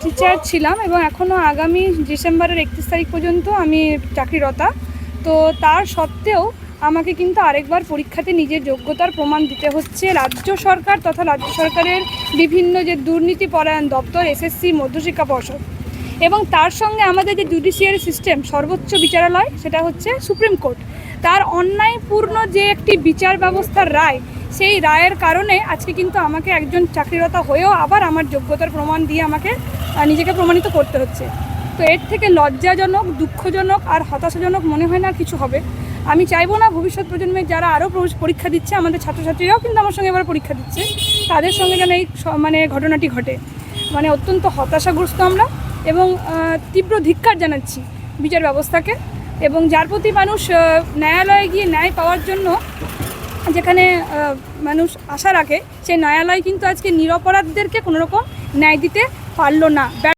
Teacher ছিলাম এবং এখনও আগামী ডিসেম্বরের 31 তারিখ পর্যন্ত আমি চাকরিরতা। তো তার সত্ত্বেও আমাকে কিন্তু আরেকবার পরীক্ষাতে নিজের যোগ্যতার প্রমাণ দিতে হচ্ছে রাজ্য সরকার তথা রাজ্য সরকারের বিভিন্ন যে দুর্নীতিপরায়ণ দপ্তর, এসএসসি, মধ্যশিক্ষা পর্ষদ, এবং তার সঙ্গে আমাদের যে জুডিশিয়ারি সিস্টেম, সর্বোচ্চ বিচারালয়, সেটা হচ্ছে সুপ্রিম কোর্ট, তার অন্যায়পূর্ণ যে একটি বিচার ব্যবস্থার রায়, সেই রায়ের কারণে আজকে কিন্তু আমাকে একজন চাকরিরতা হয়েও আবার আমার যোগ্যতার প্রমাণ দিয়ে আমাকে নিজেকে প্রমাণিত করতে হচ্ছে। তো এর থেকে লজ্জাজনক, দুঃখজনক আর হতাশাজনক মনে হয় না কিছু হবে। আমি চাইবো না ভবিষ্যৎ প্রজন্মের যারা আরও পরীক্ষা দিচ্ছে, আমাদের ছাত্রছাত্রীরাও কিন্তু আমার সঙ্গে এবার পরীক্ষা দিচ্ছে, তাদের সঙ্গে যেন এই ঘটনাটি ঘটে। অত্যন্ত হতাশাগ্রস্ত আমরা এবং তীব্র ধিক্কার জানাচ্ছি বিচার ব্যবস্থাকে, এবং যার প্রতি মানুষ ন্যায়ালয়ে গিয়ে ন্যায় পাওয়ার জন্য যেখানে মানুষ আশা রাখে, সেই ন্যায়ালয় কিন্তু আজকে নিরপরাধদেরকে কোনোরকম ন্যায় দিতে পারল না।